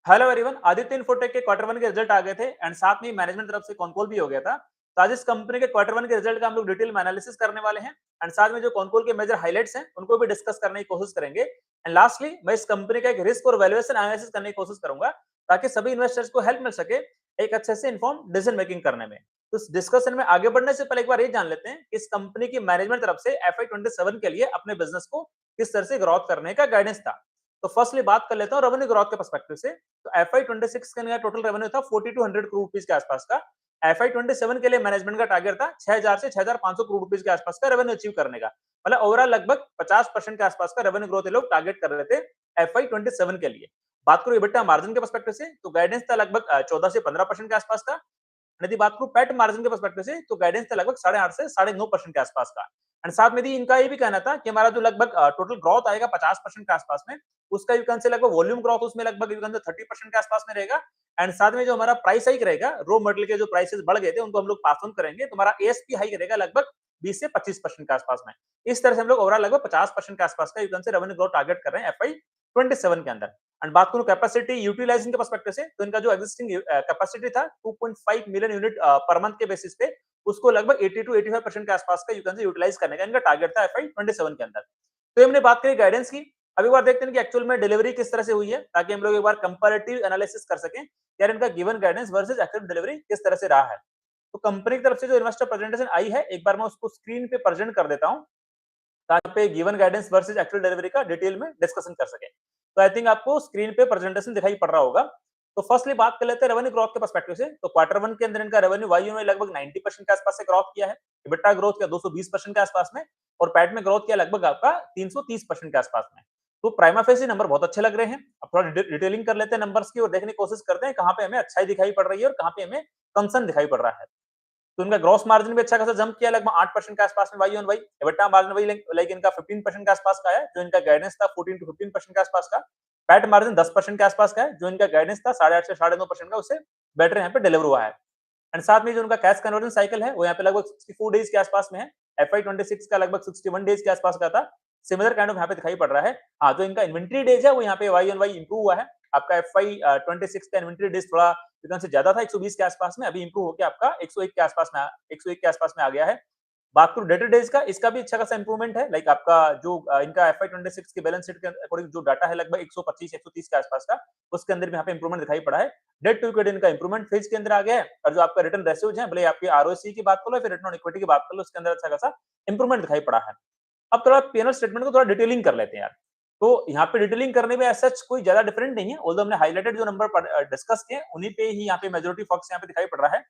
Hello everyone, Aditya infotech के quarter one के result आ गए थे एंड साथ में मैनेजमेंट तरफ से कॉन्कॉल भी हो गया था। तो आज इस कंपनी के क्वार्टर वन के रिजल्ट का हम लोग डिटेल में एनालिसिस करने वाले हैं एंड साथ में जो कॉन्कॉल के मेजर हाइलाइट्स हैं उनको भी डिस्कस करने की कोशिश करेंगे। एंड लास्टली मैं इस कंपनी का एक रिस्क और वैल्यूएशन एनालिसिस करने की कोशिश करूंगा ताकि सभी इन्वेस्टर्स को हेल्प मिल सके एक अच्छे से इन्फॉर्म डिसीजन मेकिंग करने में। तो इस डिस्कशन में आगे बढ़ने से पहले एक बार ये जान लेते हैं कि इस कंपनी की मैनेजमेंट तरफ से FY 27 के लिए अपने बिजनेस को किस तरह से ग्रोथ करने का गाइडेंस था। तो फर्स्टली बात कर लेता हूँ रेवेन्यू ग्रोथ के पर्सपेक्टिव से। तो FY 26 का इनका टोटल रेवेन्यू था 4200 करोड़ रुपीस के आसपास का। FY 27 के लिए मैनेजमेंट का टारगेट था 6000 से 6500 करोड़ रुपीस के आसपास का रेवेन्यू अचीव करने का। मतलब ओवरऑल लगभग 50% के आसपास का रेवेन्यू ग्रोथ ये लोग टारगेट कर रहे थे FY 27 के लिए। बात करूं EBITDA मार्जिन के पर्सपेक्टिव से तो गाइडेंस था लगभग 14 से 15% के आसपास का। यदि बात करूं पैट मार्जिन के पर्सपेक्टिव से तो गाइडेंस था लगभग 8.5 से 9.5% के आसपास का। एंड साथ में इनका ये भी कहना था कि हमारा जो लगभग टोटल ग्रोथ आएगा 50% के आसपास में, उसका यू कैन से लगभग वॉल्यूम ग्रोथ उसमें लगभग यू कैन से 30% के आसपास में रहेगा। एंड साथ में जो हमारा प्राइस हाइक रहेगा, रॉ मटेरियल के जो प्राइसेस बढ़ गए थे उनको हम लोग पास ऑन करेंगे, तो हमारा एएसपी हाइक रहेगा लगभग 20 से 25% के आसपास में। इस तरह से हम लोग ओवरऑल लगभग 50% के आसपास का यू कैन से रेवेन्यू ग्रोथ टारगेट कर रहे हैं FY 27 के अंदर। एंड बात करूं कैपेसिटी यूटिलाइजेशन के पर्सपेक्टिव से तो इनका जो एग्जिस्टिंग कैपेसिटी था 2.5 मिलियन यूनिट पर मंथ के बेसिस पे, उसको लगभग 80 टू 85% के आसपास का यू कैन से यूटिलाइज करने का इनका टारगेट था FY 27 के अंदर। तो हमने बात करी गाइडेंस की। अब एक बार देखते हैं कि एक्चुअल में डिलीवरी किस तरह से हुई है, ताकि हम लोग एक बार कंपैरेटिव एनालिसिस कर सकें यार इनका given guidance versus actual delivery किस तरह से रहा है। तो कंपनी की तरफ से जो इन्वेस्टर प्रेजेंटेशन आई है, एक बार मैं उसको स्क्रीन पे प्रेजेंट कर देता हूं ताकि पे given guidance versus actual delivery का डिटेल में डिस्कशन कर सके। तो आई थिंक आपको स्क्रीन पे प्रेजेंटेशन दिखाई पड़ रहा होगा। तो फर्स्टली बात कर लेते हैं रेवेन्यू ग्रोथ के पर्सपेक्टिव से। तो क्वार्टर वन के अंदर इनका रेवेन्यू वाई में लगभग 90% के आसपास से ग्रोथ किया है। EBITDA ग्रोथ किया 220% के आसपास में और पैट में ग्रोथ किया लगभग आपका 330% के आसपास में। तो प्राइमा फेसी नंबर बहुत अच्छे लग रहे हैं। अब थोड़ा डिटेलिंग कर लेते हैं नंबर्स की और देखने की कोशिश करते हैं कहां पे हमें अच्छाई दिखाई पड़ रही है और कहां पे हमें कंसर्न दिखाई पड़ रहा है। तो इनका ग्रॉस मार्जिन भी अच्छा खासा जंप किया लगभग 8% के आसपास में Y on Y. EBITDA margin वही लाइक इनका 15% के आसपास का है, जो इनका गाइडेंस था 14 टू 15% के आसपास का। पैट मार्जिन 10% के आसपास का है, जो इनका गाइडेंस था 8.5 से 9.5% का, उससे बेटर यहाँ पे डिलीवर हुआ है। एंड साथ में जो उनका कैश कन्वर्जन साइकिल है वो यहाँ पे लगभग 64 डेज के आसपास में है। FY 26 का लगभग 61 डेज के आसपास का था। सिमिलर काइंड ऑफ यहाँ पे दिखाई पड़ रहा है। हाँ, जो इनका इन्वेंट्री डेज है वो यहाँ पे वाई ऑन वाई इंप्रूव हुआ है। आपका FY 26 का इन्वेंट्री डेज थोड़ा रिटर्न से ज्यादा था 120 के आसपास में, अभी इंप्रूव होकर आपका 101 के आसपास में 101 के आसपास में आ गया है। बात करूं डेटर डेज का, इसका भी अच्छा खासा इंप्रूवमेंट है। लाइक आपका जो इनका FY 26 की बैलेंस शीट के अकॉर्डिंग जो डाटा है लगभग 125 130 के आसपास का, उसके अंदर भी यहाँ पे इंप्रूवमेंट दिखाई पड़ा है। डेट टू इक्विटी इनका इंप्रूवमेंट फेज के अंदर आ गया है और जो आपका रिटर्न रेशियोज है, भले आपकी आरओसी की बात कर लो फिर रिटर्न ऑन इक्विटी की बात कर लो, उसके अंदर अच्छा खासा इंप्रूवमेंट दिखाई पड़ा है। अब थोड़ा पीएनएल स्टेटमेंट को थोड़ा डिटेलिंग कर लेते हैं यार। तो यहाँ पे डिटेलिंग करने में ऐसा कोई ज्यादा डिफरेंट नहीं है, ऑल्दो हमने हाइलाइटेड जो नंबर डिस्कस किए उन्हीं पे ही यहाँ पे मेजॉरिटी फॉक्स यहाँ पे दिखाई पड़ रहा है।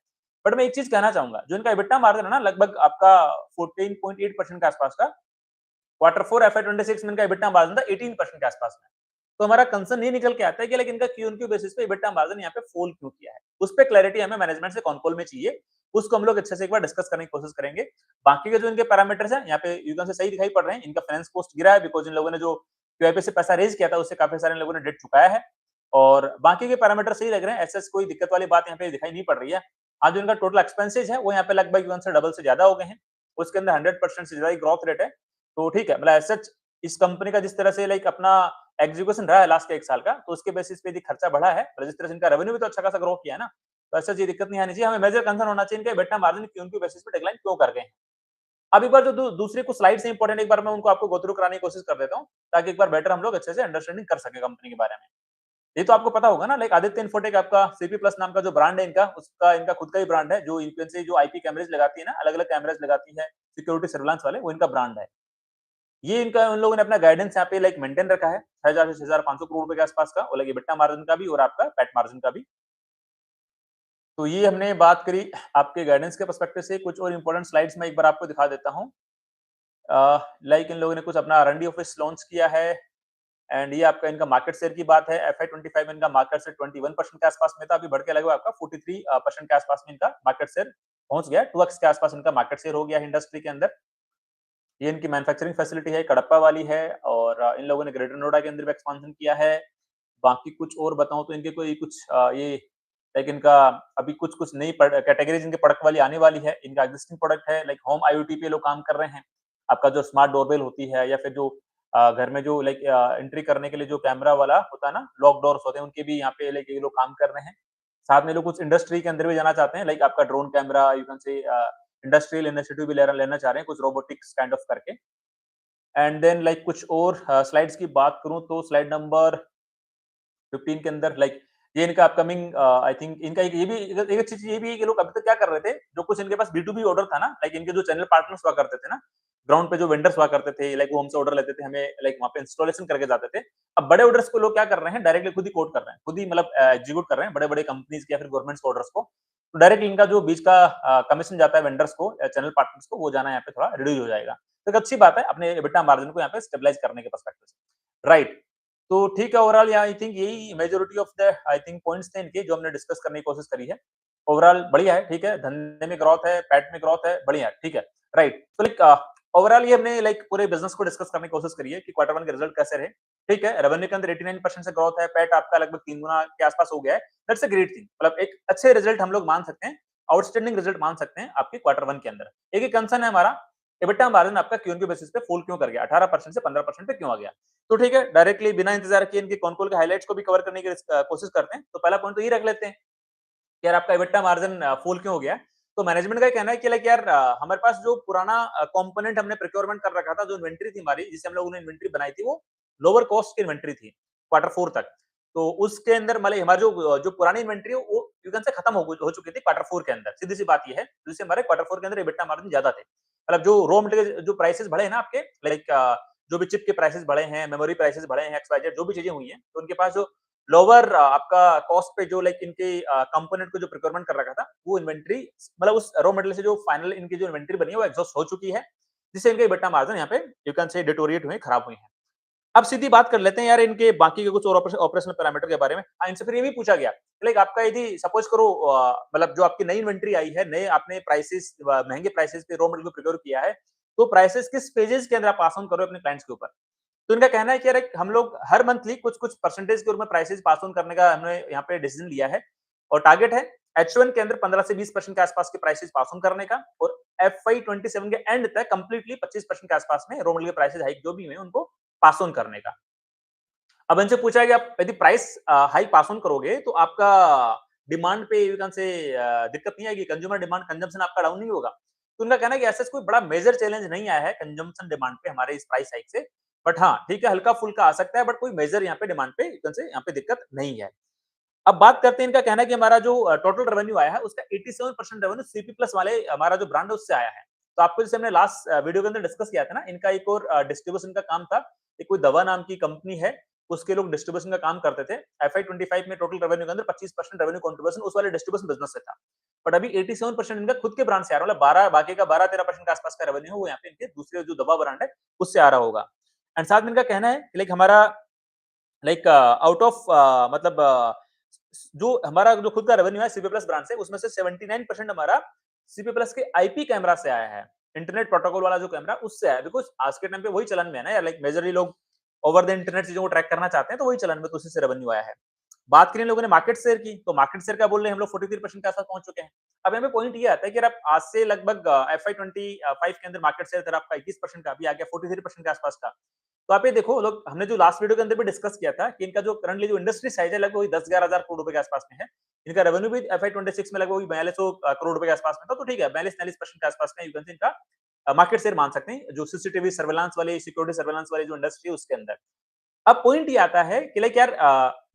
बट मैं एक चीज कहना चाहूंगा, जो इनका EBITDA मार्जिन है ना लगभग आपका 14.8% के आसपास का। क्वार्टर 4 FY 26 में इनका EBITDA मार्जिन था 18% के आसपास में। तो हमारा कंसर्न ये निकल के आता है कि लाइक इनका क्यू क्यू बेसिस पे EBITDA मार्जिन यहाँ पे फॉल क्यों किया है, उस पे क्लैरिटी हमें मैनेजमेंट से कॉन कॉल में चाहिए। उसको हम लोग अच्छे से एक बार डिस्कस करने की कोशिश करेंगे। बाकी के जो इनके पैरामीटर्स हैं यहाँ पे यूजन से सही दिखाई पड़ रहे हैं। इनका फाइनेंस कॉस्ट गिरा है बिकॉज इन लोगों ने जो क्यूआईपी से पैसा रेज किया था उससे काफी सारे लोगों ने डेट चुकाया है और बाकी के पैरामीटर सही लग रहे हैं। ऐसा कोई दिक्कत वाली बात यहाँ पे दिखाई नहीं पड़ रही है। आज जो इनका टोटल एक्सपेंसेज है वो यहाँ पे लगभग यूजन से डबल से ज्यादा हो गए हैं। उसके अंदर 100% से ज्यादा ग्रोथ रेट है। तो ठीक है, मतलब ऐसा इस कंपनी का जिस तरह से लाइक अपना एग्जीक्यूशन रहा है लास्ट के 1 साल का, तो उसके बेसिस पे यदि खर्चा बढ़ा है, मतलब जिस तरह से इनका रेवेन्यू भी तो अच्छा खासा ग्रो किया है ना, तो ऐसा ये दिक्कत नहीं आनी चाहिए। हमें मेजर कंसर्न होना चाहिए इनका EBITDA मार्जिन क्यों क्यों बेसिस पे डिक्लाइन क्यों कर गए हैं। अब एक बार जो दूसरी कुछ स्लाइड्स हैं इंपॉर्टेंट, एक बार मैं उनको आपको गो थ्रू कराने की कोशिश कर देता हूँ ताकि एक बार बेटर हम लोग अच्छे से अंडरस्टैंडिंग कर सके कंपनी के बारे में। ये तो आपको पता होगा ना, लाइक आदित्य इन्फोटेक आपका सीपी प्लस नाम का जो ब्रांड है इनका, उसका इनका खुद का ही ब्रांड है जो इन्फ्लुएंस जो आईपी कैमरेज लगाती है ना, अलग अलग कैमरेज लगाती है सिक्योरिटी सर्विलांस वाले, वो इनका ब्रांड है। ये इनका उन लोगों ने अपना गाइडेंस यहाँ पे लाइक मेंटेन रखा है 6000 से 6500 करोड़ रुपए के आसपास का, और लाइक EBITDA मार्जिन का भी और आपका पैट मार्जिन का भी। तो ये हमने बात करी आपके गाइडेंस के पर्सपेक्टिव से। कुछ और इंपॉर्टेंट स्लाइड्स मैं एक बार आपको दिखा देता हूँ। लाइक इन लोगों ने कुछ अपना R&D ऑफिस लॉन्च किया है एंड ये आपका इनका मार्केट शेयर की बात है। FY 25 में इनका मार्केट शेयर 21% के आसपास में था, अभी बढ़ के लगभग आपका 43% के आसपास में इनका मार्केट शेयर पहुंच गया। 2x के आसपास इनका मार्केट शेयर हो गया है इंडस्ट्री के अंदर। ये इनकी मैन्युफैक्चरिंग फैसिलिटी है, कडप्पा वाली है और इन लोगों ने ग्रेटर नोएडा के अंदर भी एक्सपांशन किया है। बाकी कुछ और बताऊं तो इनके कोई कुछ ये लाइक इनका अभी कुछ कुछ नई कैटेगरीज इनके प्रोडक्ट वाली आने वाली है। इनका एग्जिस्टिंग प्रोडक्ट है लाइक होम IoT पे लोग काम कर रहे हैं। आपका जो स्मार्ट डोरबेल होती है या फिर जो घर में जो लाइक एंट्री करने के लिए जो कैमरा वाला होता है ना, लॉक डोर्स होते हैं, उनके भी यहाँ पे लाइक ये लोग काम कर रहे हैं। साथ में लोग कुछ इंडस्ट्री के अंदर भी जाना चाहते हैं, लाइक आपका ड्रोन कैमरा, यू कैन से इंडस्ट्रियल इनिशिएटिव भी लेना लेना चाह रहे हैं, कुछ रोबोटिक्स काइंड ऑफ करके। एंड देन लाइक कुछ और स्लाइड्स की बात करूँ तो स्लाइड नंबर 15 के अंदर लाइक ये इनका अपकमिंग आई थिंक इनका एक ये भी एक चीज़ ये भी है कि लोग अभी तक क्या कर रहे थे, जो कुछ इनके पास बी2बी ऑर्डर था ना, लाइक इनके जो चैनल पार्टनर्स हुआ करते थे ना, ग्राउंड पे जो वेंडर्स हुआ करते थे, लाइक वो हमसे ऑर्डर लेते थे, हमें लाइक वहाँ पे इंस्टॉलेशन करके जाते थे। अब बड़े ऑर्डर्स को लोग क्या कर रहे हैं, डायरेक्टली खुद ही कोट कर रहे हैं, खुद ही मतलब एग्जीक्यूट कर रहे हैं बड़े-बड़े कंपनीज के या फिर गवर्नमेंट्स के ऑर्डर्स को। तो डायरेक्टली इनका जो बीच का कमीशन जाता है वेंडर्स को, चैनल पार्टनर्स को, वो जाना यहाँ पे थोड़ा रिड्यूस हो जाएगा। तो एक अच्छी बात है अपने एबिटा मार्जिन को यहाँ पे स्टेबलाइज करने के पर्सपेक्टिव से। राइट। तो ठीक है, ओवरऑल आई थिंक यही majority of the I think points थे इनके जो हमने डिस्कस करने की कोशिश करी है। ओवरऑल बढ़िया है, ठीक है, धंधे में ग्रोथ है, पैट में ग्रोथ है, बढ़िया है, ठीक है। राइट। तो लाइक ओवरऑल ये हमने लाइक पूरे बिजनेस को डिस्कस करने की कोशिश करी है कि क्वार्टर वन के रिजल्ट कैसे रहे। ठीक है, रेवेन्यू के अंदर 89% से ग्रोथ है, पैट आपका लगभग 3 गुना के आसपास हो गया है। दैट्स अ ग्रेट थिंग, मतलब एक अच्छे रिजल्ट हम लोग मान सकते हैं, आउटस्टैंडिंग रिजल्ट मान सकते हैं आपके क्वार्टर वन के अंदर। एक ही कंसर्न है हमारा, एबिटा मार्जिन आपका क्यू बेसिस पे फॉल क्यों कर गया, 18% से 15% पे क्यों आ गया। तो ठीक है, डायरेक्टली बिना इंतजार किए इनके कॉन-कॉल के हाइलाइट्स को भी कवर करने की कोशिश करते हैं। तो पहला पॉइंट तो ये रख लेते हैं कि यार आपका एबिटा मार्जिन फॉल क्यों हो गया है। तो मैनेजमेंट का ये कहना है कि लाइक यार हमारे पास जो पुराना कंपोनेंट हमने प्रोक्योरमेंट कर रखा था, जो इन्वेंटरी थी हमारी, जिससे हम लोगों ने इन्वेंटरी बनाई थी, वो लोअर कॉस्ट की इन्वेंटरी थी क्वार्टर 4 तक। तो उसके अंदर मतलब हमारी जो पुरानी इन्वेंटरी है वो यू कैन से खत्म हो चुकी थी क्वार्टर 4 के अंदर। सीधी सी बात ये है, जिससे हमारे क्वार्टर 4 के अंदर एबिटा मार्जिन ज्यादा थे। मतलब जो रॉ मटेरियल जो प्राइसेस बढ़े हैं ना आपके, लाइक जो भी चिप के प्राइसेस बढ़े हैं, मेमोरी प्राइसेस बढ़े हैं, एक्स वाई जेड जो भी चीजें हुई हैं, तो उनके पास जो लोअर आपका कॉस्ट पे जो लाइक इनके कंपोनेंट को जो प्रोक्योरमेंट कर रखा था, वो इन्वेंटरी मतलब उस रॉ मटेरियल से जो फाइनल इनकी जो इन्वेंटरी बनी है वो एग्जॉस्ट हो चुकी है, जिससे इनके एबिटा मार्जिन यहाँ पे यू कैन से डिटोरिएट हुए, खराब हुए हैं। अब सीधी बात कर लेते हैं यार इनके बाकी के कुछ और ऑपरेशनल पैरामीटर के बारे में। इनसे फिर ये भी पूछा गया, लाइक आपका यदि सपोज करो मतलब जो आपकी नई इन्वेंटरी आई है, नए आपने प्राइसेस महंगे प्राइसेस पे रॉ मटेरियल को प्रोक्योर किया है, तो प्राइसेस किस फेजेस के अंदर आप पास ऑन करो अपने क्लाइंट्स के ऊपर। तो इनका कहना है कि यार हम लोग हर मंथली कुछ-कुछ परसेंटेज के रूप में प्राइसेस पास ऑन करने का हमने यहाँ पे डिसीजन लिया है और टारगेट है H1 के अंदर 15 से 20% के आसपास के प्राइसेस पास ऑन करने का और FY 27 के एंड तक कंप्लीटली 25% के आसपास में रॉ मटेरियल के प्राइसेस हाइक जो भी हुए उनको पास ऑन करने का। अब इनसे पूछा है कि आप यदि प्राइस हाइक पास ऑन करोगे तो आपका डिमांड पे यू कैन से दिक्कत नहीं आएगी, कंज्यूमर डिमांड कंजम्पशन आपका डाउन नहीं होगा। तो उनका कहना है कि ऐसा कोई बड़ा मेजर चैलेंज नहीं आया है कंजम्पशन डिमांड पे हमारे इस प्राइस हाइक से। बट हाँ, ठीक है, हल्का-फुल्का आ सकता है, बट कोई मेजर यहाँ पे डिमांड पे यू कैन से यहाँ पे दिक्कत नहीं है। अब बात करते हैं, इनका कहना है कि हमारा जो टोटल रेवेन्यू आया है उसका 87% रेवेन्यू सीपी प्लस वाले हमारा जो ब्रांड है उससे आया है। तो आपको जैसे हमने लास्ट वीडियो के अंदर डिस्कस किया था ना, इनका एक और डिस्ट्रीब्यूशन का काम था। एक कोई दवा नाम की कंपनी है, उसके लोग डिस्ट्रीब्यूशन का काम करते थे। एफआई 25 में टोटल रेवेन्यू के अंदर 25% रेवेन्यू कंट्रीब्यूशन उस वाले डिस्ट्रीब्यूशन बिजनेस से था। बट अभी 87% इनका खुद के ब्रांड से आ रहा है, मतलब 12 बाकी का 12-13% के आसपास का रेवेन्यू है वो यहाँ पे इनके दूसरे जो दवा ब्रांड है उससे आ रहा होगा। एंड साथ में इनका कहना है कि लाइक हमारा लाइक आउट ऑफ मतलब जो हमारा जो खुद का रेवेन्यू है सीपी प्लस ब्रांड से, उसमें से 79% हमारा सीपी प्लस के आईपी कैमरा से आया है। इंटरनेट प्रोटोकॉल वाला जो कैमरा उससे आया है, बिकॉज़ आज के टाइम पे वही चलन में है ना यार, लाइक मेजरली लोग ओवर द इंटरनेट चीजों को ट्रैक करना चाहते हैं, तो वही चलन में, तो उसी से रेवेन्यू आया है। बात करें लोगों ने मार्केट शेयर की, तो मार्केट शेयर क्या बोल रहे हैं हम लोग 43% के आसपास पहुंच चुके हैं। अब यहाँ पे पॉइंट ये आता है कि आप आज से लगभग एफआई 25 के अंदर मार्केट शेयर था आपका 21% का, अभी आ गया 43% के आसपास का। तो आप ये देखो लोग, हमने जो लास्ट वीडियो के अंदर भी डिस्कस किया था कि इनका जो करंटली जो इंडस्ट्री साइज है लगभग 10-11 हजार करोड़ रुपए के आसपास में है। इनका रेवेन्यू भी एफआई 26 में लगभग 4200 करोड़ रुपए के आसपास में था। तो ठीक है, 42-43% के आसपास में यू कैन से इनका मार्केट शेयर मान सकते हैं, जो सीसीटीवी सर्वेलेंस वाली, सिक्योरिटी सर्वेलेंस वाली जो इंडस्ट्री है उसके अंदर। अब पॉइंट ये आता है कि लाइक यार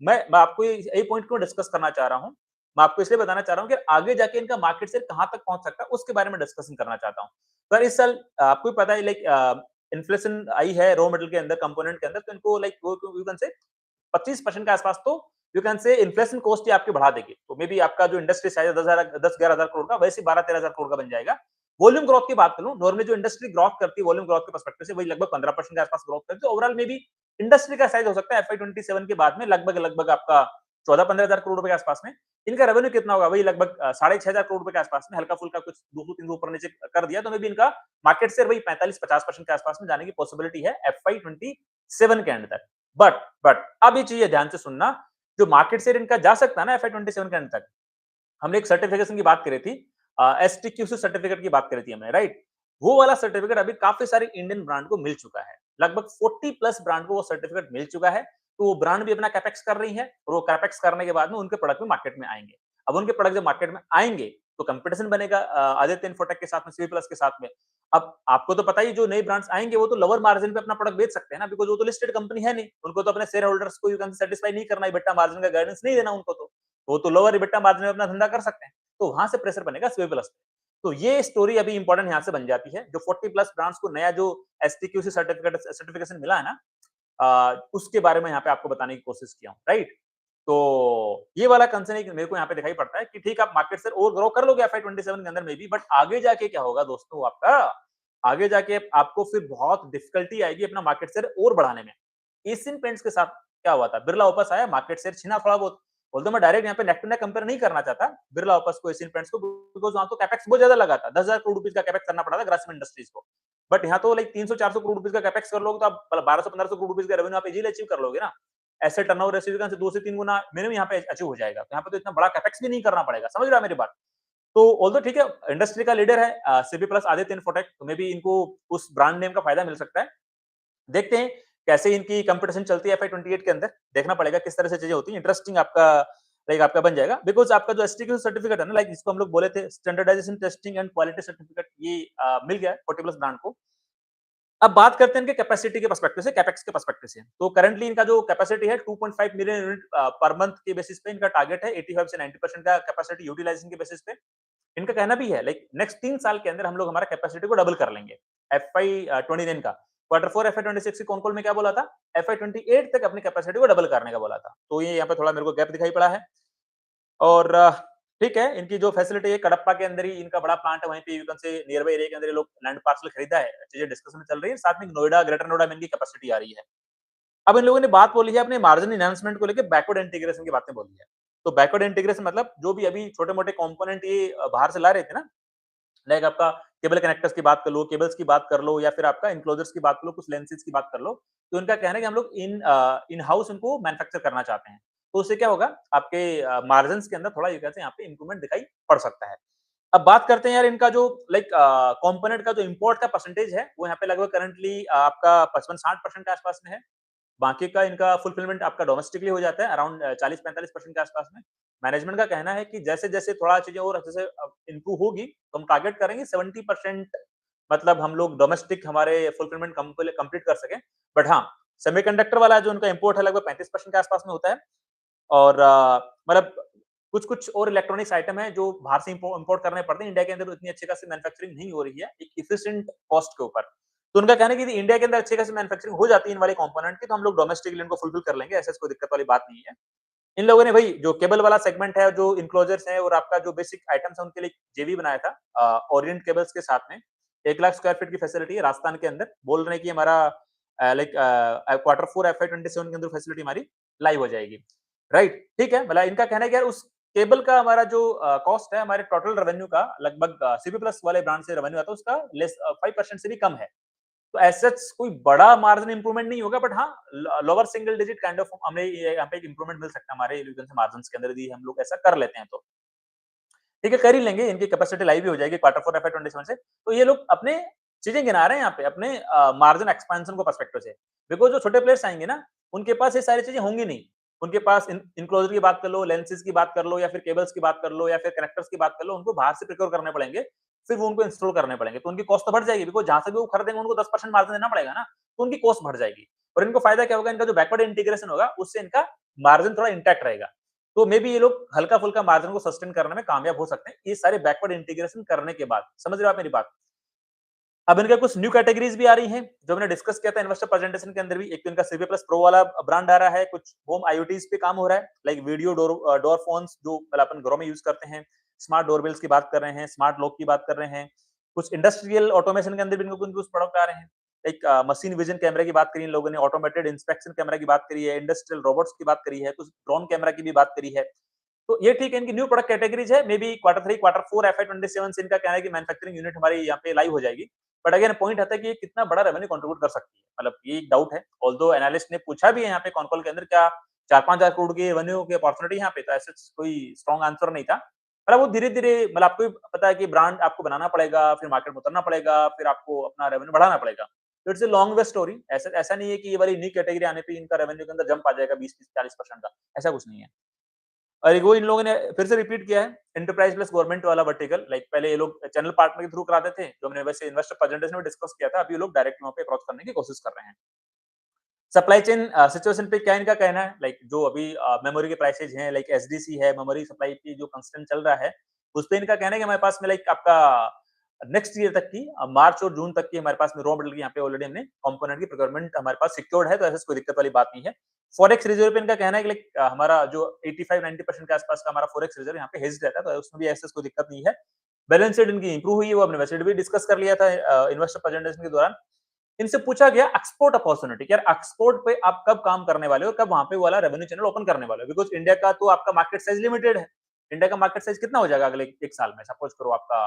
मैं आपको ये पॉइंट क्यों डिस्कस करना चाह रहा हूँ। मैं आपको इसलिए बताना चाह रहा हूँ कि आगे जाके इनका मार्केट शेयर कहाँ तक पहुंच सकता है उसके बारे में डिस्कशन करना चाहता हूँ। पर इस साल आपको भी पता है लाइक इन्फ्लेशन आई है रॉ मटेरियल के अंदर, कंपोनेंट के अंदर, तो इनको लाइक वो यू कैन से 25% के आसपास तो you can say inflation cost ही आपकी बढ़ा देगी। तो मे बी आपका जो इंडस्ट्री साइज है 10-11 हजार करोड़ का, वैसे 12-13 हजार करोड़ का बन जाएगा। वॉल्यूम ग्रोथ की बात करूं, नॉर्मली जो इंडस्ट्री ग्रोथ करती है वॉल्यूम ग्रोथ के पर्सपेक्टिव से, वही लगभग 15% के आसपास ग्रोथ करती है। तो ओवरऑल में भी इंडस्ट्री का साइज हो सकता है एफआई 27 के बाद में लगभग आपका 14-15 हजार करोड़ रुपए के आसपास में। इनका रेवेन्यू कितना होगा, वही लगभग 6,500 करोड़ रुपए के आसपास में, हल्का फुल्का कुछ 200-300 ऊपर नीचे कर दिया तो मे बी इनका मार्केट शेयर वही 45-50% के आसपास में जाने की पॉसिबिलिटी है एफआई 27 के एंड तक। बट अब ये चीज ध्यान से सुनना, जो मार्केट शेयर इनका जा सकता है ना एफआई 27 के एंड तक, हमने एक सर्टिफिकेशन की बात करी थी, एसटीक्यूसी सर्टिफिकेट की बात करी थी हमने, राइट। वो वाला सर्टिफिकेट अभी काफी सारे इंडियन ब्रांड को मिल चुका है, लगभग 40 प्लस ब्रांड को वो सर्टिफिकेट मिल चुका है। तो वो ब्रांड भी अपना कैपेक्स कर रही है और वो कैपेक्स करने के बाद में उनके प्रोडक्ट भी मार्केट में आएँगे। अब उनके प्रोडक्ट जब मार्केट में आएँगे, तो कंपटीशन बनेगा आदित्य इन्फोटेक के साथ में, सीवी प्लस के साथ में। अब आपको तो पता ही, जो नए ब्रांड्स आएँगे वो तो लोअर मार्जिन पे अपना प्रोडक्ट बेच सकते हैं ना, बिकॉज़ वो तो लिस्टेड कंपनी है नहीं। उनको तो अपने शेयर होल्डर्स को यू कैन सैटिस्फाई नहीं करना, इबिट्टा मार्जिन का गाइडेंस नहीं देना उनको तो। वो तो लोअर इबिट्टा मार्जिन में अपना धंधा कर सकते हैं। तो वहाँ से प्रेशर बनेगा सीवी प्लस पे। तो ये स्टोरी अभी इंपॉर्टेंट यहाँ से बन जाती है। जो 40 प्लस ब्रांड्स को नया जो एसटीक्यूसी सर्टिफिकेशन मिला है ना, उसके बारे में यहाँ पे आपको बताने की कोशिश किया हूँ, राइट? तो ये वाला कंसर्न एक मेरे को यहाँ पे दिखाई पड़ता है कि ठीक है, आप मार्केट शेयर और ग्रो कर लोगे एफआई 27 के अंदर में भी, बट आगे जाके क्या होगा दोस्तों आपका? आगे जाके आपको फिर बहुत डिफिकल्टी आएगी अपना मार्केट शेयर और बढ़ाने में। एशियन पेंट्स के साथ क्या हुआ था? बिरला ओपस आया, मार्केट शेयर छीना थोड़ा बहुत। ऑल्दो मैं डायरेक्ट यहाँ पे नेक टू नेक कंपेयर नहीं करना चाहता बिरला ओपस को, एशियन पेंट्स को, बिकॉज़ वहाँ तो कैपेक्स बहुत ज्यादा लगा था। 10,000 करोड़ रुपीस का कैपेक्स करना पड़ा था ग्रासिम इंडस्ट्रीज को। बट यहाँ तो लाइक 300-400 करोड़ रुपीस का कैपेक्स कर लोगे तो आप 1200-1500 करोड़ रुपीस का रेवेन्यू आप इजीली अचीव कर लोगे ना। ऐसे टर्नओवर रेशियो से 2 से 3 गुना मिनिमम यहाँ पे अचीव हो जाएगा। तो यहाँ पे तो इतना बड़ा कैपेक्स भी नहीं करना पड़ेगा। समझ रहे हो मेरी बात? तो ऑल्दो ठीक है, इंडस्ट्री का लीडर है सीबी प्लस आदित्य इन्फोटेक, तो मे बी इनको उस ब्रांड नेम का फायदा मिल सकता है। देखते हैं कैसे इनकी कंपटीशन चलती है एफआई 28 के अंदर, देखना पड़ेगा किस तरह से चीजें होती हैं। इंटरेस्टिंग आपका लाइक आपका बन जाएगा, बिकॉज आपका जो एसटीक्यू सर्टिफिकेट है ना, लाइक इसको हम लोग बोले थे standardisation testing and quality certificate, ये मिल गया है 40 प्लस ब्रांड को। अब बात करते हैं इनके कैपेसिटी के पर्सपेक्टिव से, कैपेक्स के पर्सपेक्टिव से। तो करंटली इनका जो कैपेसिटी है 2.5 मिलियन यूनिट पर मंथ के बेसिस पे इनका टारगेट है। 85 से 90% का कैपेसिटी यूटिलाइजेशन के बेसिस पे इनका कहना भी है, लाइक नेक्स्ट 3 साल के अंदर हम लोग हमारा कैपेसिटी को डबल कर लेंगे। एफआई 29 का क्वार्टर 4 एफआई 26 की कॉन कॉल में क्या बोला था? एफआई 28 तक अपनी कैपेसिटी को डबल करने का बोला था। तो ये यहाँ पे थोड़ा मेरे को गैप दिखाई पड़ा है। और ठीक है, इनकी जो फैसिलिटी है कडप्पा के अंदर ही इनका बड़ा प्लांट है, वहीं पे यू कैन से नियर बाय एरिया के अंदर ये लोग लैंड पार्सल खरीदा है, चीजें डिस्कशन में चल रही है। साथ में नोएडा, ग्रेटर नोएडा में इनकी कैपेसिटी आ रही है। अब इन लोगों ने बात बोली है अपने मार्जिन एनहांसमेंट को लेके, बैकवर्ड इंटीग्रेशन की बातें बोली है। तो बैकवर्ड इंटीग्रेशन मतलब जो भी अभी छोटे-मोटे कंपोनेंट ये बाहर से ला रहे थे ना, लाइक आपका केबल कनेक्टर्स की बात कर लो, केबल्स की बात कर लो, या फिर आपका एन्क्लोजर्स की बात कर लो, कुछ लेंसेज की बात कर लो। तो इनका कहना है कि हम लोग इन हाउस इनको मैन्युफैक्चर करना चाहते हैं। तो उससे क्या होगा, आपके मार्जिन्स के अंदर थोड़ा ये कहते हैं यहाँ पे इंप्रूवमेंट दिखाई पड़ सकता है। अब बात करते हैं यार इनका जो लाइक कंपोनेंट का जो इंपोर्ट का परसेंटेज है, वो यहाँ पे लगभग करंटली आपका 55-60% के आसपास में है। बाकी का इनका फुलफिलमेंट आपका डोमेस्टिकली हो जाता है अराउंड 40-45% के आसपास में। मैनेजमेंट का कहना है कि जैसे-जैसे थोड़ा चीजें और अच्छे से इम्प्रूव होगी, तो हम टारगेट करेंगे 70%, मतलब हम लोग डोमेस्टिक हमारे फुलफिलमेंट कंप्लीट कर सकें। बट हाँ, सेमीकंडक्टर वाला जो उनका इंपोर्ट है लगभग 35% के आसपास में होता है। और मतलब कुछ-कुछ और इलेक्ट्रॉनिक्स आइटम है जो बाहर से इंपोर्ट करने पड़ते हैं। इंडिया के अंदर तो इतनी अच्छी खासी मैन्युफैक्चरिंग नहीं हो रही है, एक एफिशिएंट कॉस्ट के ऊपर। तो उनका कहना है कि यदि इंडिया के अंदर अच्छी खासी मैन्युफैक्चरिंग हो जाती है इन वाले कंपोनेंट की, तो हम लोग डोमेस्टिकली इनको फुलफिल कर लेंगे, ऐसा कोई दिक्कत वाली बात नहीं है। इन लोगों ने भाई जो केबल वाला सेगमेंट है, जो इन्क्लोजर्स है और आपका जो बेसिक आइटम्स है, उनके लिए जेवी बनाया था ओरिएंट केबल्स के साथ में। 1 लाख स्क्वायर फीट की फैसिलिटी है राजस्थान के अंदर। बोल रहे हैं कि हमारा लाइक क्वार्टर 4 एफआई 27 के अंदर फैसिलिटी हमारी लाइव हो जाएगी। राइट, ठीक है। मतलब इनका कहना है कि यार उस केबल का हमारा जो कॉस्ट है, हमारे टोटल रेवेन्यू का लगभग सीपी प्लस वाले ब्रांड से रेवेन्यू आता है उसका लेस 5% से भी कम है। तो एज़ सच कोई बड़ा मार्जिन इंप्रूवमेंट नहीं होगा, बट हाँ, lower single digit kind of हमें यहाँ पे एक इंप्रूवमेंट मिल सकता है हमारे मार्जिन्स के अंदर, यदि हम लोग ऐसा कर लेते हैं तो। ठीक है, कर ही लेंगे, इनकी कैपेसिटी लाइव भी हो जाएगी क्वार्टर 4 एफआई 27 से। तो ये लोग अपने चीजें गिना रहे हैं यहाँ पे अपने मार्जिन एक्सपेंशन को पर्सपेक्टिव से। बिकॉज़ जो छोटे प्लेयर्स आएंगे ना, उनके पास ये सारी चीजें होंगी नहीं। उनके पास इनक्लोजर की बात कर लो, लेंसेज की बात कर लो, या फिर केबल्स की बात कर लो, या फिर कनेक्टर्स की बात कर लो, उनको बाहर से प्रोक्योर करने पड़ेंगे, फिर वो उनको इंस्टॉल करने पड़ेंगे। तो उनकी कॉस्ट तो बढ़ जाएगी, बिकॉज़ जहाँ से भी वो खरीदेंगे उनको 10% मार्जिन देना पड़ेगा ना, तो उनकी कॉस्ट बढ़ जाएगी। और इनको फायदा क्या होगा, इनका जो बैकवर्ड इंटीग्रेशन होगा, उससे इनका मार्जिन थोड़ा इंटैक्ट रहेगा। तो मे बी ये लोग हल्का-फुल्का मार्जिन को सस्टेन करने में कामयाब हो सकते हैं, ये सारे बैकवर्ड इंटीग्रेशन करने के बाद। समझ रहे हो आप मेरी बात? अब इनके कुछ न्यू कैटेगरीज भी आ रही हैं, जो मैंने डिस्कस किया था इन्वेस्टर प्रेजेंटेशन के अंदर भी। एक तो इनका सीवी प्लस प्रो वाला ब्रांड आ रहा है, कुछ होम आईओटीज पे काम हो रहा है, लाइक वीडियो डोर फोन्स जो मतलब अपन घरों में यूज करते हैं, स्मार्ट डोरबेल्स की बात कर रहे हैं, स्मार्ट लॉक की बात कर रहे हैं। कुछ इंडस्ट्रियल ऑटोमेशन के अंदर भी इनको कुछ प्रोडक्ट आ रहे हैं। एक मशीन विजन कैमरे की बात करी इन लोगों ने, ऑटोमेटेड इंस्पेक्शन कैमरा की बात करी है, इंडस्ट्रियल रोबोट्स की बात करी है, कुछ ड्रोन कैमरा की भी बात करी है। तो ये ठीक है, इनकी न्यू प्रोडक्ट कैटेगरीज है। May be quarter 3, quarter 4 FI 27 से इनका कहना है कि मैन्युफैक्चरिंग यूनिट हमारी यहाँ पे लाइव हो जाएगी। बट अगेन पॉइंट आता है कि ये कितना बड़ा रेवेन्यू कंट्रीब्यूट कर सकती है, मतलब ये एक डाउट है। ऑल्दो एनालिस्ट ने पूछा भी है यहाँ पे कॉन कॉल के अंदर, क्या 4-5 हज़ार करोड़ की रेवेन्यू की अपॉर्चुनिटी यहाँ पे, तो ऐसा कोई स्ट्रॉन्ग आंसर नहीं था। मतलब वो धीरे-धीरे, मतलब आपको भी पता है कि ब्रांड आपको बनाना पड़ेगा, फिर मार्केट में उतरना पड़ेगा, फिर आपको अपना रेवेन्यू बढ़ाना पड़ेगा। It's a long way story. ऐसा ऐसा नहीं है कि ये वाली न्यू कैटेगरी आने पे इनका रेवेन्यू के अंदर जंप आ जाएगा 20-40% का, ऐसा कुछ नहीं है। और वो इन लोगों ने फिर से रिपीट किया है एंटरप्राइज प्लस गवर्नमेंट वाला वर्टिकल। लाइक पहले ये लोग चैनल पार्टनर के थ्रू कराते थे, जो हमने वैसे इन्वेस्टर प्रेजेंटेशन में डिस्कस किया था, अभी ये लोग डायरेक्ट वहां पे अप्रोच करने की कोशिश कर रहे हैं। सप्लाई चेन सिचुएशन पे क्या इनका कहना है, लाइक जो अभी मेमोरी के प्राइसेज हैं, लाइक एसडीसी है, मेमोरी सप्लाई की जो कंस्ट्रेंट चल रहा है, उस पे इनका कहना है कि हमारे पास में लाइक आपका नेक्स्ट ईयर तक की मार्च और जून तक की हमारे पास में रॉ मटेरियल की यहाँ पे ऑलरेडी हमने कंपोनेंट की प्रोक्योरमेंट हमारे पास सिक्योर्ड है, तो ऐसा कोई दिक्कत वाली बात नहीं है। फॉरेक्स रिजर्व पे इनका कहना है कि लाइक हमारा जो 85-90% के आसपास का हमारा फॉरेक्स रिजर्व यहाँ पे हेज्ड रहता है, तो उसमें भी ऐसा कोई दिक्कत नहीं है। बैलेंस शीट इनकी इंप्रूव हुई है, वो हमने वैसे भी डिस्कस कर लिया था इन्वेस्टर प्रेजेंटेशन के दौरान। इनसे पूछा गया एक्सपोर्ट अपॉर्चुनिटी, यार एक्सपोर्ट पे आप कब काम करने वाले हो, कब वहां पे वाला रेवेन्यू चैनल ओपन करने वाले हो, बिकॉज इंडिया का तो आपका मार्केट साइज लिमिटेड है। इंडिया का मार्केट साइज कितना हो जाएगा अगले एक साल में, सपोज करो आपका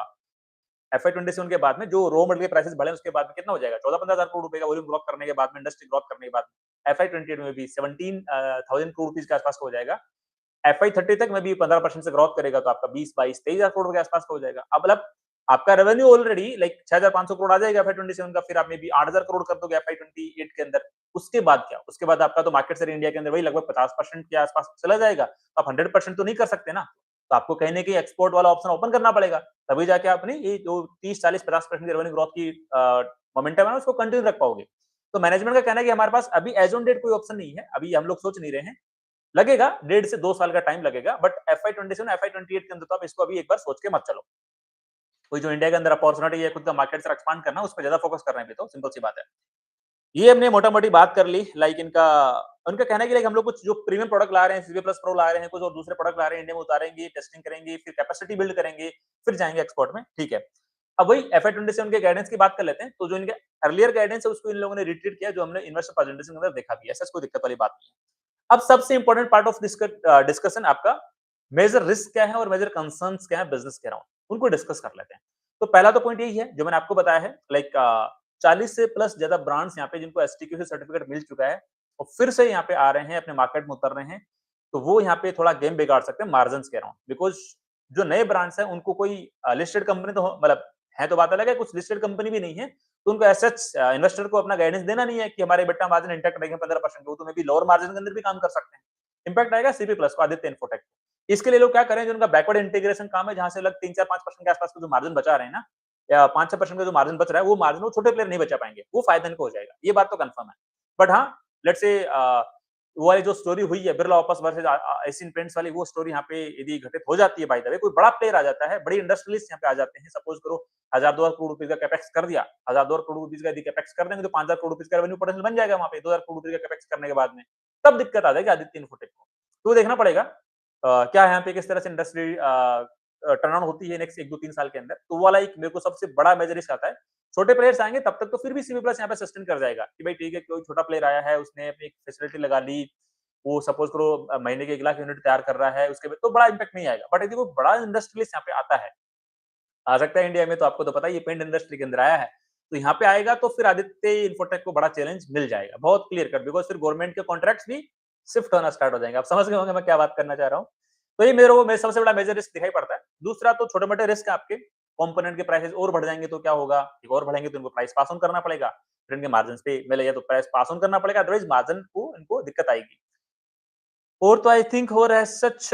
FY 27 के बाद में जो रॉ मटेरियल प्राइसेस बढ़े उसके बाद में कितना हो जाएगा, 14-15 हजार करोड़ रुपए का वॉल्यूम ग्रोथ करने के बाद में, इंडस्ट्री ग्रोथ करने के बाद FY 28 में भी 17,000 करोड़ रुपीज के आसपास का हो जाएगा। FY 30 तक में भी 15% से ग्रोथ करेगा तो आपका 20-22-23 हजार करोड़ के आसपास का हो जाएगा। अब मतलब आपका रेवेन्यू ऑलरेडी लाइक 6,500 करोड़ आ जाएगा FY 27 का, फिर आप में भी 8,000 करोड़ कर दोगे FY 28 के अंदर। उसके बाद क्या, उसके बाद आपका तो मार्केट शेयर इंडिया के अंदर वही लगभग 50% के आसपास चला जाएगा, तो आप 100% तो नहीं कर सकते ना, तो आपको कहीं ना कहीं एक्सपोर्ट वाला ऑप्शन ओपन करना पड़ेगा, तभी जाके आपने ये जो 30-40-50% की रेवेन्यू ग्रोथ की मोमेंटम है उसको कंटिन्यू रख पाओगे। तो मैनेजमेंट का कहना है कि हमारे पास अभी एज ऑन डेट कोई ऑप्शन नहीं है, अभी हम लोग सोच नहीं रहे हैं, लगेगा 1.5 से 2 साल का टाइम लगेगा, बट FY 27 FY 28 के अंदर तो आप इसको अभी एक बार सोच के मत चलो। कोई जो इंडिया के अंदर अपॉर्चुनिटी है खुद का मार्केट से एक्सपांड करना, उस पर ज्यादा फोकस कर रहे हैं, तो सिंपल सी बात है। ये हमने मोटा-मोटी बात कर ली। लाइक इनका उनका कहना है कि लाइक हम लोग कुछ जो प्रीमियम प्रोडक्ट ला रहे हैं, सीवी प्लस प्रो ला रहे हैं, कुछ और दूसरे प्रोडक्ट ला रहे हैं, इंडिया में उतारेंगे, टेस्टिंग करेंगे, फिर कैपेसिटी बिल्ड करेंगे, फिर जाएंगे एक्सपोर्ट में, ठीक है। अब वही FY 27 के गाइडेंस की बात कर लेते हैं, तो जो इनके अर्लियर गाइडेंस है उसको इन लोगों ने रिट्रीट किया, जो हमने इन्वेस्टर प्रेजेंटेशन के अंदर देखा भी है, ऐसा कोई दिक्कत वाली बात नहीं है। अब सबसे इंपॉर्टेंट पार्ट ऑफ डिस्कशन आपका मेजर रिस्क क्या है और मेजर कंसर्न्स क्या है बिजनेस के अराउंड, उनको डिस्कस कर लेते हैं। तो पहला तो पॉइंट यही है जो मैंने आपको बताया है, लाइक 40 से प्लस ज्यादा ब्रांड्स यहाँ पे जिनको एसटीक्यू सर्टिफिकेट मिल चुका है और फिर से यहाँ पे आ रहे हैं, अपने मार्केट में उतर रहे हैं, तो वो यहाँ पे थोड़ा गेम बिगाड़ सकते हैं मार्जिन के अराउंड, बिकॉज जो नए ब्रांड्स हैं उनको कोई लिस्टेड कंपनी तो मतलब है, तो बात अलग है, कुछ लिस्टेड कंपनी भी नहीं है, तो उनको ऐसा इन्वेस्टर को अपना गाइडेंस देना नहीं है कि हमारे बेटा मार्जिन इंटैक्ट रहेंगे 15%, वो तो मे भी लोअर मार्जिन के अंदर भी काम कर सकते हैं। इंपैक्ट आएगा सीपी प्लस को, आदित्य इन्फोटेक। इसके लिए लोग क्या करें, जो उनका बैकवर्ड इंटीग्रेशन काम है, जहां से लग 3-4-5% के आसपास का जो मार्जिन बचा रहे हैं ना, या 5-6% का जो मार्जिन बच रहा है, वो मार्जिन वो छोटे प्लेयर नहीं बचा पाएंगे, वो फायदा इनको हो जाएगा, ये बात तो कंफर्म है। बट हाँ, लेट्स से वो वाली जो स्टोरी हुई है Birla opus versus Asian paints वाली, वो स्टोरी यहाँ पे यदि घटित हो जाती है, बाय द वे कोई बड़ा प्लेयर आ जाता है, बड़ी इंडस्ट्रियलिस्ट यहाँ पे आ जाते हैं, सपोज करो 1,000-2,000 करोड़ रुपए का कैपेक्स कर दिया, 1,000-2,000 करोड़ रुपए का यदि कैपेक्स कर देंगे तो 5,000 करोड़ रुपए का रेवेन्यू पोटेंशियल बन जाएगा वहां पे 2,000 करोड़ रुपए का कैपेक्स करने के बाद में, तब दिक्कत आ जाएगी आदित्य इन्फोटेक को। तो देखना पड़ेगा क्या है यहाँ पे, किस तरह से इंडस्ट्री टर्न ऑन होती है नेक्स्ट 1-2-3 साल के अंदर, तो वो वाला एक मेरे को सबसे बड़ा मेजर रिस्क आता है। छोटे प्लेयर्स आएंगे तब तक तो फिर भी सीबी प्लस यहाँ पे सस्टेन कर जाएगा कि भाई ठीक है, कोई छोटा प्लेयर आया है, उसने अपनी फैसिलिटी लगा ली, वो सपोज करो महीने के 1 लाख यूनिट तैयार कर रहा है, उसके बाद तो बड़ा इंपैक्ट नहीं आएगा। बट यदि वो बड़ा इंडस्ट्रियलिस्ट यहाँ पे आता है, आ सकता है इंडिया में, तो आपको तो पता है ये पेंट इंडस्ट्री के अंदर आया है, तो यहाँ पे आएगा तो फिर आदित्य इन्फोटेक को बड़ा चैलेंज मिल जाएगा, बहुत क्लियर कट, बिकॉज फिर गवर्नमेंट के कॉन्ट्रैक्ट्स भी शिफ्ट होना स्टार्ट हो जाएंगे। आप समझ गए होंगे मैं क्या बात करना चाह रहा हूँ। तो ये मेरे सबसे बड़ा मेजर रिस्क दिखाई पड़ता है। दूसरा तो छोटे मोटे रिस्क आपके कंपोनेंट के प्राइसेस और बढ़ जाएंगे तो क्या होगा, और बढ़ेंगे तो इनको प्राइस पास ऑन करना पड़ेगा, फिर इनके मार्जिन पे मिलेगा तो प्राइस पास ऑन करना पड़ेगा, अदरवाइज मार्जिन को इनको दिक्कत आएगी। और तो आई थिंक हो रहा है सच,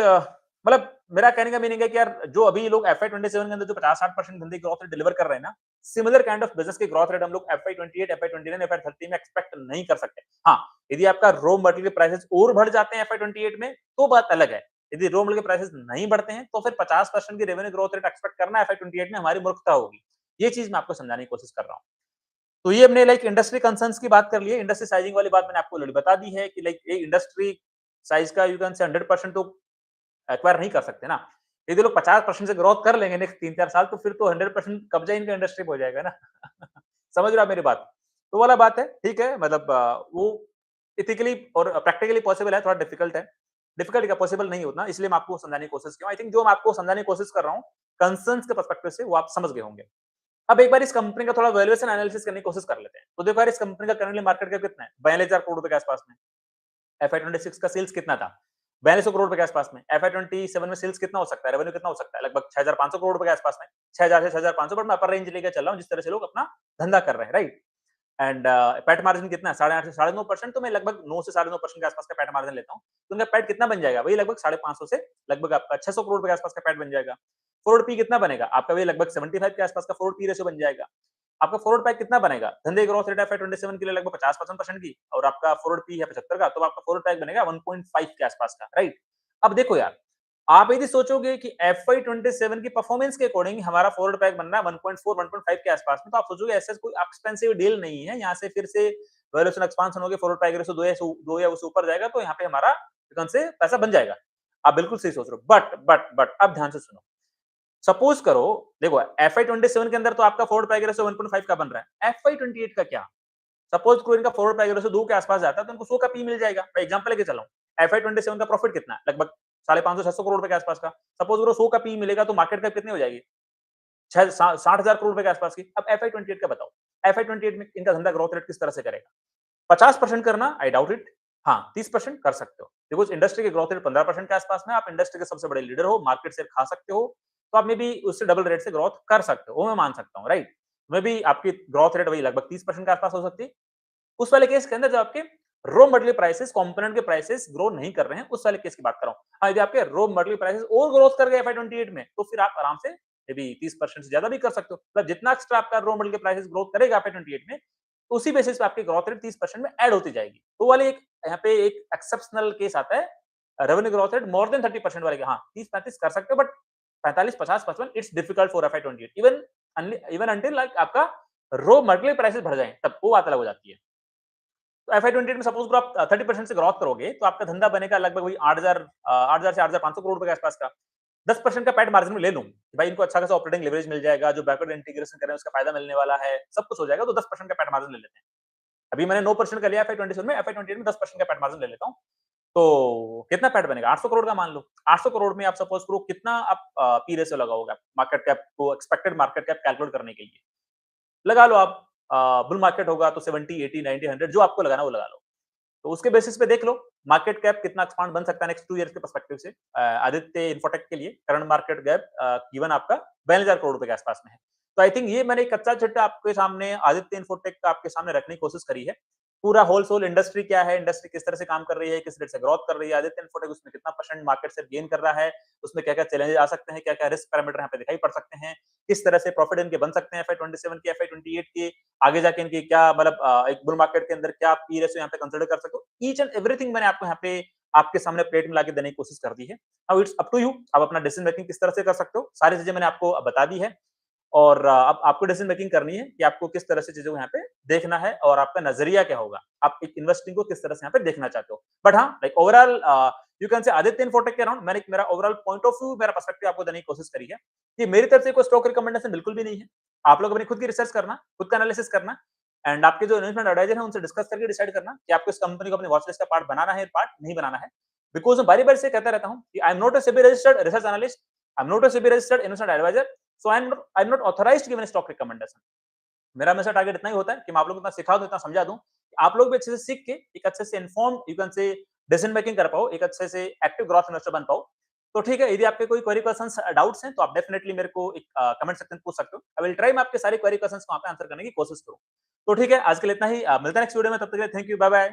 मतलब मेरा कहने का मीनिंग है कि यार जो अभी लोग FY 27 के अंदर जो 50-60% धंधे ग्रोथ रेट डिलीवर कर रहे हैं ना, सिमिलर काइंड ऑफ बिजनेस के ग्रोथ रेट हम लोग FY 28, FY 29, FY 30 में एक्सपेक्ट नहीं कर सकते। हाँ, यदि आपका रॉ मटेरियल प्राइसेस और बढ़ जाते हैं FY 28 में तो बात अलग है। यदि रॉ मटेरियल प्राइसेस नहीं बढ़ते हैं तो फिर 50% की रेवेन्यू ग्रोथ रेट एक्सपेक्ट करना FY 28 में हमारी मूर्खता होगी। ये चीज मैं आपको समझाने की कोशिश कर रहा हूँ। तो ये हमने लाइक इंडस्ट्री कंसर्न्स की बात कर ली है। इंडस्ट्री साइजिंग वाली बात मैंने आपको ऑलरेडी बता दी है कि लाइक ये इंडस्ट्री साइज का यू कैन से 100% तो एक्वायर नहीं कर सकते ना। यदि लोग 50% से ग्रोथ कर लेंगे नेक्स्ट 3-4 साल तो फिर तो 100% कब्जा इनका इंडस्ट्री पे हो जाएगा ना। समझ रहे हो आप मेरी बात? तो वाला बात है, ठीक है, मतलब वो एथिकली और प्रैक्टिकली पॉसिबल है, थोड़ा डिफिकल्ट है। डिफिकल्ट क्या, पॉसिबल नहीं उतना, इसलिए मैं आपको समझाने की कोशिश की हूँ। आई थिंक जो मैं आपको समझाने की कोशिश कर रहा हूँ, कंसर्न्स के पर्सपेक्टिव से वो आप समझ गए होंगे। अब एक बार इस कंपनी का थोड़ा वैल्यूएशन एनालिसिस करने की कोशिश कर लेते हैं। तो देखो यार इस कंपनी का करंटली मार्केट कैप कितना है? 42,000 करोड़ रुपए के आसपास में। FY 26 का सेल्स कितना था? 4200 करोड़ रुपए के आसपास में। FY 27 में सेल्स कितना हो सकता है? रेवेन्यू कितना हो सकता है? लगभग 6,500 करोड़ रुपए के आसपास में। 6,000 से 6,500, बट मैं अपर रेंज लेके चल रहा हूँ जिस तरह से लोग अपना धंधा कर रहे हैं, राइट? एंड पैट मार्जिन कितना है 8.5 से 9.5%, तो मैं लगभग 9 से 9.5% के आसपास का पैट मार्जिन लेता हूँ। तो उनका पैट कितना बन जाएगा? वही लगभग 550 से लगभग आपका 600 करोड़ के आसपास का पैट बन जाएगा। फॉरवर्ड पी कितना बनेगा? आपका वही लगभग 75 के आसपास का फॉरवर्ड पी रेशियो बन जाएगा। आपका फॉरवर्ड पैक कितना बनेगा? धंधे ग्रोथ रेट है FY 27 के लिए लगभग 50% की, और आपका फॉरवर्ड पी है 75 का, तो आपका फॉरवर्ड पैक बनेगा 1.5 के आसपास का, राइट? अब देखो यार, आप यदि सोचोगे कि FY 27 की परफॉर्मेंस के अकॉर्डिंग हमारा फॉरवर्ड पैक बनना है 1.4 1.5 के आसपास में, तो आप सोचोगे ऐसा कोई एक्सपेंसिव डील नहीं है, यहाँ से फिर से वैल्यूएशन एक्सपांशन होगी, फॉरवर्ड पैक रेशियो 2 या उससे ऊपर जाएगा, तो यहाँ पे हमारा दुकान से पैसा बन जाएगा। आप बिल्कुल सही सोच रहे हो, बट अब ध्यान से सुनो। सपोज करो, देखो FY 27 के अंदर तो आपका फॉरवर्ड पैक रेशियो 1.5 का बन रहा है, FY 28 का क्या? सपोज कोई इनका फॉरवर्ड पैक रेशियो 2 के आसपास जाता है, तो इनको 100 का पी मिल जाएगा। मैं एग्जांपल लेके चला हूं। FY 27 का प्रॉफिट कितना है? लगभग 550 600 करोड़ रुपए के आसपास का। सपोज वो 100 का पी मिलेगा, तो मार्केट कैप कितनी हो जाएगी? 60,000 करोड़ रुपए के आसपास की। अब FY 28 का बताओ, FY 28 में इनका धंधा ग्रोथ रेट किस तरह से करेगा? 50% करना, आई डाउट इट। हाँ, 30% कर सकते हो, बिकॉज इंडस्ट्री के ग्रोथ रेट 15% के आसपास में, आप इंडस्ट्री के सबसे बड़े लीडर हो, मार्केट शेयर खा सकते हो, तो आप में भी उससे डबल रेट से ग्रोथ कर सकते हो, वो मैं मान सकता हूँ, राइट? में भी आपकी ग्रोथ रेट वही लगभग 30% के आसपास हो सकती है। उस वाले केस के अंदर जो आपके रॉ मटेरियल प्राइसेस, कंपोनेंट के प्राइसेस ग्रो नहीं कर रहे हैं, उस वाले केस की बात कर रहा हूं। हाँ, यदि आपके रॉ मटेरियल प्राइसेस और ग्रोथ कर गए FY 28 में, तो फिर आप आराम से मे बी 30% से ज्यादा भी कर सकते हो। मतलब जितना एक्स्ट्रा आपका रॉ मटेरियल के प्राइसेस ग्रोथ करेगा FY 28 में, तो उसी बेसिस पे आपकी ग्रोथ रेट 30% में ऐड होती जाएगी। तो वाले एक यहाँ पे एक एक्सेप्शनल केस आता है, revenue growth rate more than 30% वाले के। हाँ, 30-35 कर सकते हो, but 45, 50, 55 it's difficult for FY 28, even until like आपका रॉ मटेरियल प्राइसेस बढ़ जाए, तब वो बात अलग हो जाती है। तो FY 28 में सपोज आप 30% से ग्रोथ करोगे, तो आपका धंधा बनेगा लगभग वही 8,000 से 8,500 करोड़ रुपए के आसपास का। 10% का पैट मार्जिन में ले लूं कि भाई इनको अच्छा खासा ऑपरेटिंग लेवरेज मिल जाएगा, जो बैकवर्ड इंटीग्रेशन कर रहे हैं उसका फायदा मिलने वाला है, सब कुछ हो जाएगा, तो 10% का पैट मार्जिन ले लेते हैं। अभी मैंने 9% का लिया FY 27 में, FY 28 में 10% का पैट मार्जिन ले लेता हूँ। तो कितना पैट बनेगा? 800 करोड़ का मान लो। 800 करोड़ में आप सपोज करो कितना आप पी रेशियो लगाओगे मार्केट कैप को, एक्सपेक्टेड मार्केट कैप कैलकुलेट करने के लिए? लगा लो आप, बुल मार्केट होगा तो 70, 80, 90, 100 जो आपको लगाना वो लगा लो। तो उसके बेसिस पे देख लो मार्केट कैप कितना एक्सपांड बन सकता है नेक्स्ट 2 इयर्स के पर्सपेक्टिव से। आदित्य इन्फोटेक के लिए करंट मार्केट कैप गिवन आपका 42,000 करोड़ रुपए के आसपास में है। तो आई थिंक ये मैंने एक कच्चा चिट्ठा आपके सामने आदित्य इन्फोटेक का आपके सामने रखने की कोशिश करी है। पूरा होलसेल इंडस्ट्री क्या है, इंडस्ट्री किस तरह से काम कर रही है, किस रेट से ग्रोथ कर रही है, आदित्य इन्फोटेक उसमें कितना परसेंट मार्केट शेयर गेन कर रहा है, उसमें क्या-क्या चैलेंजेस आ सकते हैं, क्या-क्या रिस्क पैरामीटर यहाँ पे दिखाई पड़ सकते हैं, किस तरह से प्रॉफिट इनके बन सकते हैं FY 27 के, FY 28 के, आगे जाके इनकी क्या मतलब एक बुल मार्केट के अंदर क्या पी रेशियो यहाँ पे कंसीडर कर सकते हो। ईच एंड एवरीथिंग मैंने आपको यहाँ पे आपके सामने प्लेट में लाके देने की कोशिश कर दी है। Now it's up to you, आप अपना डिसीजन मेकिंग किस तरह से कर सकते हो। सारी चीजें मैंने आपको बता दी है, और अब आपको डिसीजन मेकिंग करनी है कि आपको किस तरह से चीजों को यहाँ पे देखना है, और आपका नजरिया क्या होगा, आप एक इन्वेस्टिंग को किस तरह से यहाँ पे देखना चाहते हो। बट हाँ, लाइक ओवरऑल यू कैन से आदित्य इन्फोटेक के अराउंड मैंने मेरा ओवरऑल पॉइंट ऑफ व्यू, मेरा पर्सपेक्टिव आपको देने की कोशिश करी है कि मेरी तरफ से कोई स्टॉक रिकमेंडेशन बिल्कुल भी नहीं है। आप लोग अपनी खुद की रिसर्च करना, खुद का एनालिसिस करना, एंड आपके जो इन्वेस्टमेंट एडवाइजर है उनसे डिस्कस करके डिसाइड करना कि आपको इस कंपनी को अपनी वॉच लिस्ट का पार्ट बनाना है, पार्ट नहीं बनाना है। बिकॉज मैं बारी बारी से कहता रहता हूँ कि I am not a SEBI registered research analyst, I am not a SEBI registered investment adviser, so I am not authorised to give stock recommendation. मेरा हमेशा टारगेट इतना ही होता है कि मैं आप लोगों को इतना सिखा दूं, इतना समझा दूं कि आप लोग भी अच्छे से सीख के एक अच्छे से इन्फॉर्म यू कैन से डिसीजन मेकिंग कर पाओ, एक अच्छे से एक्टिव ग्रोथ इन्वेस्टर बन पाओ। तो ठीक है, यदि आपके कोई क्वेरी क्वेश्चंस डाउट्स हैं, तो आप डेफिनेटली मेरे को एक कमेंट सेक्शन में पूछ सकते हो। आई विल ट्राई मैं आपके सारे क्वेरी क्वेश्चंस को वहां पे आंसर करने की कोशिश करूं। तो ठीक है, आज के लिए इतना ही। मिलते हैं नेक्स्ट वीडियो में, तब तक के लिए थैंक यू, बाय बाय।